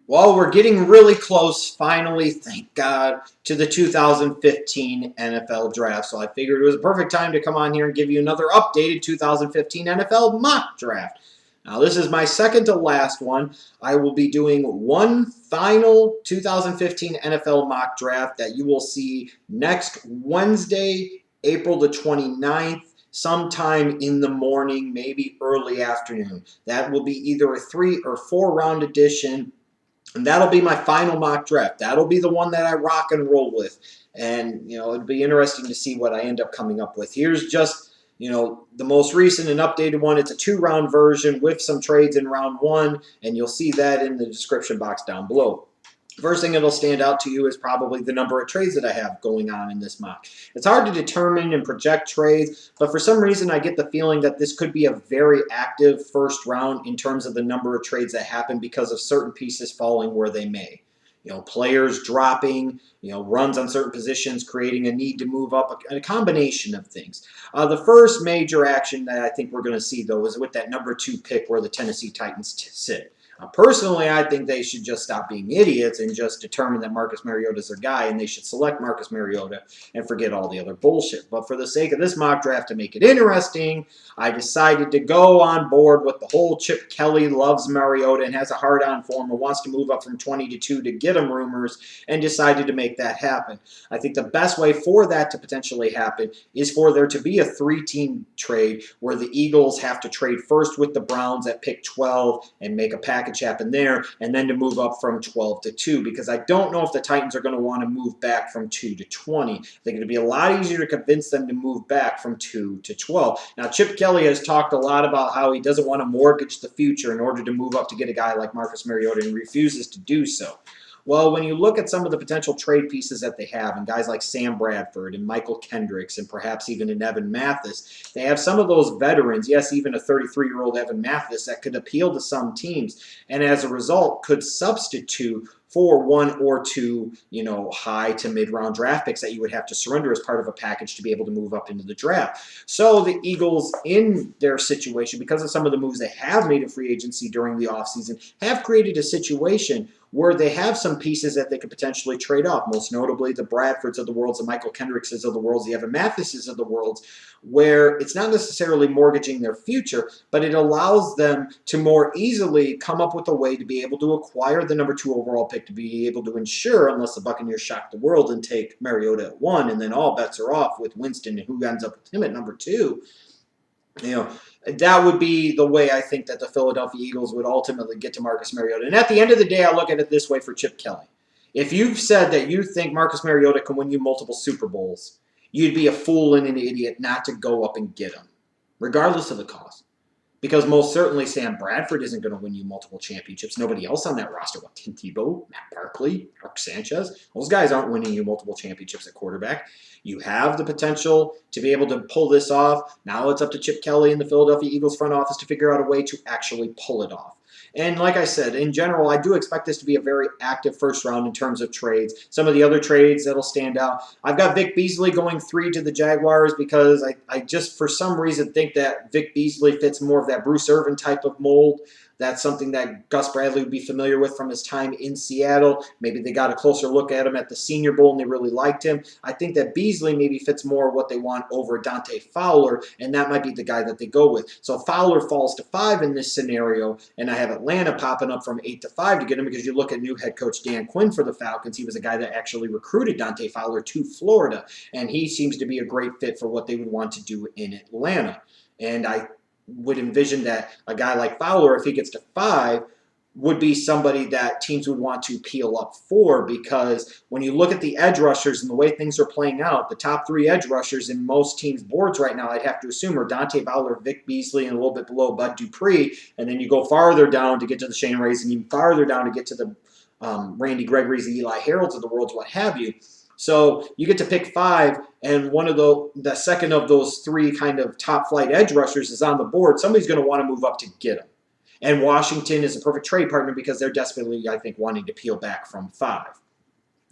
Well, we're getting really close, finally, thank God, to the 2015 NFL Draft. So I figured it was a perfect time to come on here and give you another updated 2015 NFL Mock Draft. Now, this is my second to last one. I will be doing one final 2015 NFL Mock Draft that you will see next Wednesday, April the 29th. Sometime in the morning, maybe early afternoon. That will be either a 3 or 4 round edition. And that'll be my final mock draft. That'll be the one that I rock and roll with. And, it'd be interesting to see what I end up coming up with. Here's just, the most recent and updated one. It's a 2-round version with some trades in round 1. And you'll see that in the description box down below. First thing that'll stand out to you is probably the number of trades that I have going on in this mock. It's hard to determine and project trades, but for some reason I get the feeling that this could be a very active first round in terms of the number of trades that happen because of certain pieces falling where they may. Players dropping, runs on certain positions, creating a need to move up, a combination of things. The first major action that I think we're going to see, though, is with that number 2 pick where the Tennessee Titans sit. Personally, I think they should just stop being idiots and just determine that Marcus Mariota is their guy, and they should select Marcus Mariota and forget all the other bullshit. But for the sake of this mock draft, to make it interesting, I decided to go on board with the whole Chip Kelly loves Mariota and has a hard-on for him and wants to move up from 20 to 2 to get him rumors, and decided to make that happen. I think the best way for that to potentially happen is for there to be a 3-team trade where the Eagles have to trade first with the Browns at pick 12 and make a package happen there, and then to move up from 12 to 2, because I don't know if the Titans are going to want to move back from 2 to 20. I think it'd be a lot easier to convince them to move back from 2 to 12. Now, Chip Kelly has talked a lot about how he doesn't want to mortgage the future in order to move up to get a guy like Marcus Mariota, and refuses to do so. Well, when you look at some of the potential trade pieces that they have, and guys like Sam Bradford and Michael Kendricks and perhaps even an Evan Mathis, they have some of those veterans, yes, even a 33-year-old Evan Mathis, that could appeal to some teams, and as a result could substitute for 1 or 2, high to mid-round draft picks that you would have to surrender as part of a package to be able to move up into the draft. So the Eagles, in their situation, because of some of the moves they have made in free agency during the offseason, have created a situation where they have some pieces that they could potentially trade off, most notably the Bradfords of the world, the Michael Kendrickses of the world, the Evan Mathises of the world, where it's not necessarily mortgaging their future, but it allows them to more easily come up with a way to be able to acquire the number 2 overall pick, to be able to ensure, unless the Buccaneers shock the world and take Mariota at 1, and then all bets are off with Winston and who ends up with him at number 2. That would be the way I think that the Philadelphia Eagles would ultimately get to Marcus Mariota. And at the end of the day, I look at it this way for Chip Kelly. If you've said that you think Marcus Mariota can win you multiple Super Bowls, you'd be a fool and an idiot not to go up and get him, regardless of the cost. Because most certainly Sam Bradford isn't going to win you multiple championships. Nobody else on that roster, Tim Tebow, Matt Barkley, Mark Sanchez, those guys aren't winning you multiple championships at quarterback. You have the potential to be able to pull this off. Now it's up to Chip Kelly and the Philadelphia Eagles front office to figure out a way to actually pull it off. And like I said, in general, I do expect this to be a very active first round in terms of trades. Some of the other trades that'll stand out, I've got Vic Beasley going 3 to the Jaguars because I just, for some reason, think that Vic Beasley fits more of that Bruce Irvin type of mold. That's something that Gus Bradley would be familiar with from his time in Seattle. Maybe they got a closer look at him at the Senior Bowl and they really liked him. I think that Beasley maybe fits more what they want over Dante Fowler, and that might be the guy that they go with. So Fowler falls to 5 in this scenario, and I have Atlanta popping up from 8 to 5 to get him, because you look at new head coach Dan Quinn for the Falcons. He was a guy that actually recruited Dante Fowler to Florida, and he seems to be a great fit for what they would want to do in Atlanta. And I would envision that a guy like Fowler, if he gets to 5, would be somebody that teams would want to peel up for, because when you look at the edge rushers and the way things are playing out, the top 3 edge rushers in most teams' boards right now, I'd have to assume, are Dante Fowler, Vic Beasley, and a little bit below Bud Dupree, and then you go farther down to get to the Shane Rays, and even farther down to get to the Randy Gregory's, the Eli Harolds of the world, what have you. So you get to pick 5, and one of the second of those 3 kind of top flight edge rushers is on the board. Somebody's going to want to move up to get him. And Washington is a perfect trade partner because they're desperately, I think, wanting to peel back from 5.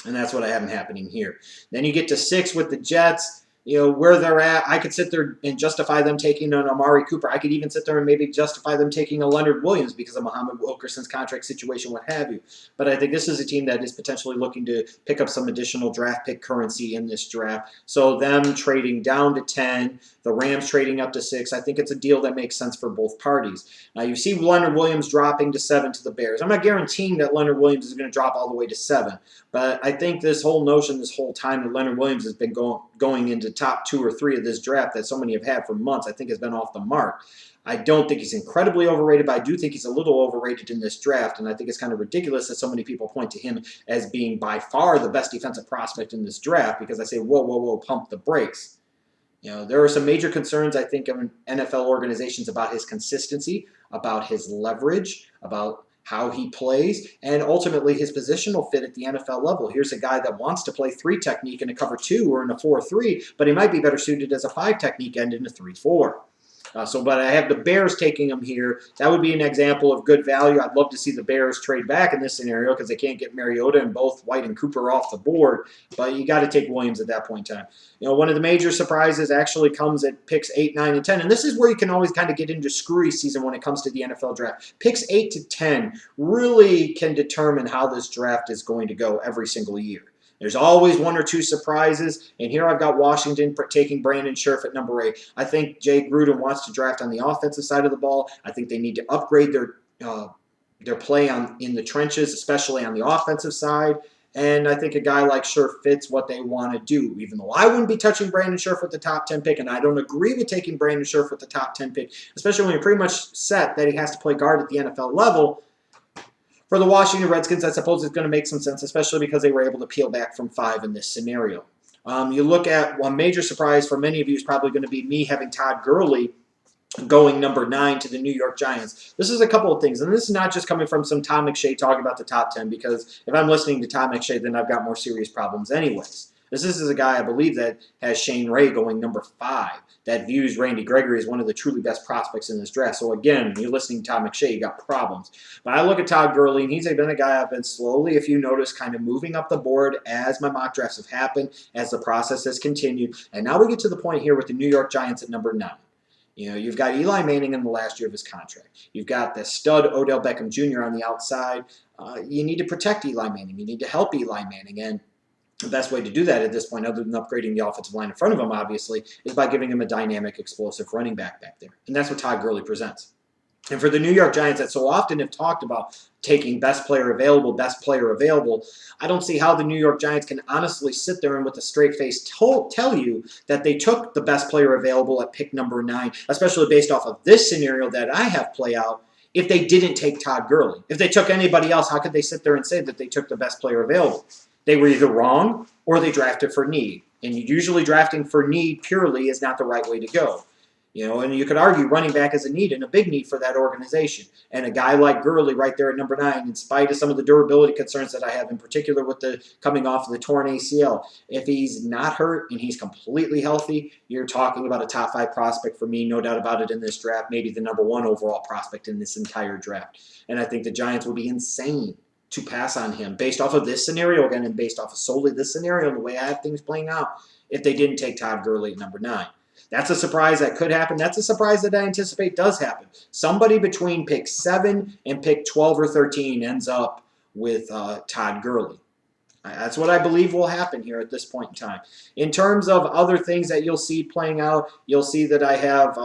And that's what I have happening here. Then you get to 6 with the Jets. where they're at, I could sit there and justify them taking an Amari Cooper. I could even sit there and maybe justify them taking a Leonard Williams because of Muhammad Wilkerson's contract situation, what have you. But I think this is a team that is potentially looking to pick up some additional draft pick currency in this draft. So them trading down to 10, the Rams trading up to 6, I think it's a deal that makes sense for both parties. Now, you see Leonard Williams dropping to 7 to the Bears. I'm not guaranteeing that Leonard Williams is going to drop all the way to 7, but I think this whole notion this whole time that Leonard Williams has been going into top 2 or 3 of this draft that so many have had for months, I think has been off the mark. I don't think he's incredibly overrated, but I do think he's a little overrated in this draft, and I think it's kind of ridiculous that so many people point to him as being by far the best defensive prospect in this draft because I say, whoa, whoa, whoa, pump the brakes. There are some major concerns, I think, of NFL organizations about his consistency, about his leverage, about how he plays, and ultimately his positional fit at the NFL level. Here's a guy that wants to play 3 technique in a cover 2 or in a 4-3, but he might be better suited as a 5 technique end in a 3-4. But I have the Bears taking him here. That would be an example of good value. I'd love to see the Bears trade back in this scenario because they can't get Mariota and both White and Cooper off the board. But you got to take Williams at that point in time. One of the major surprises actually comes at picks 8, 9, and 10. And this is where you can always kind of get into screwy season when it comes to the NFL draft. Picks 8 to 10 really can determine how this draft is going to go every single year. There's always 1 or 2 surprises, and here I've got Washington taking Brandon Scherff at number 8. I think Jay Gruden wants to draft on the offensive side of the ball. I think they need to upgrade their play in the trenches, especially on the offensive side. And I think a guy like Scherff fits what they want to do, even though I wouldn't be touching Brandon Scherff with the top 10 pick, and I don't agree with taking Brandon Scherff with the top 10 pick, especially when you're pretty much set that he has to play guard at the NFL level. For the Washington Redskins, I suppose it's going to make some sense, especially because they were able to peel back from 5 in this scenario. You look at one major surprise for many of you is probably going to be me having Todd Gurley going number 9 to the New York Giants. This is a couple of things, and this is not just coming from some Tom McShay talking about the top 10, because if I'm listening to Tom McShay, then I've got more serious problems anyways. This is a guy, I believe, that has Shane Ray going number 5, that views Randy Gregory as one of the truly best prospects in this draft. So again, when you're listening to Tom McShay, you got problems. But I look at Todd Gurley, and he's been a guy I've been slowly, if you notice, kind of moving up the board as my mock drafts have happened, as the process has continued. And now we get to the point here with the New York Giants at number 9. You've got Eli Manning in the last year of his contract. You've got the stud Odell Beckham Jr. on the outside. You need to protect Eli Manning. You need to help Eli Manning. And the best way to do that at this point, other than upgrading the offensive line in front of him, obviously, is by giving him a dynamic, explosive running back there. And that's what Todd Gurley presents. And for the New York Giants that so often have talked about taking best player available, I don't see how the New York Giants can honestly sit there and with a straight face tell you that they took the best player available at pick number 9, especially based off of this scenario that I have play out, if they didn't take Todd Gurley. If they took anybody else, how could they sit there and say that they took the best player available? They were either wrong or they drafted for need. And usually drafting for need purely is not the right way to go. And you could argue running back is a need and a big need for that organization. And a guy like Gurley right there at number 9, in spite of some of the durability concerns that I have, in particular with the coming off of the torn ACL, if he's not hurt and he's completely healthy, you're talking about a top 5 prospect for me, no doubt about it, in this draft, maybe the number 1 overall prospect in this entire draft. And I think the Giants would be insane to pass on him based off of this scenario again, and based off of solely this scenario and the way I have things playing out, if they didn't take Todd Gurley at number 9. That's a surprise that could happen. That's a surprise that I anticipate does happen. Somebody between pick 7 and pick 12 or 13 ends up with Todd Gurley. That's what I believe will happen here at this point in time. In terms of other things that you'll see playing out, you'll see that I have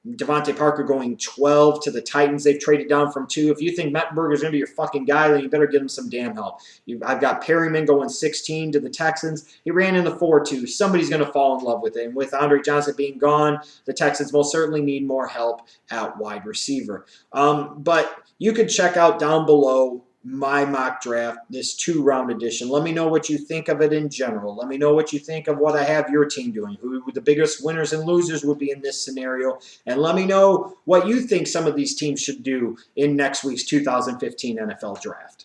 Devante Parker going 12 to the Titans. They've traded down from 2. If you think Mettenberger is going to be your fucking guy, then you better give him some damn help. I've got Perriman going 16 to the Texans. He ran in the 4-2. Somebody's going to fall in love with it. And with Andre Johnson being gone, the Texans most certainly need more help at wide receiver. But you could check out down below my mock draft, this 2-round edition. Let me know what you think of it in general. Let me know what you think of what I have your team doing, who the biggest winners and losers would be in this scenario. And let me know what you think some of these teams should do in next week's 2015 NFL Draft.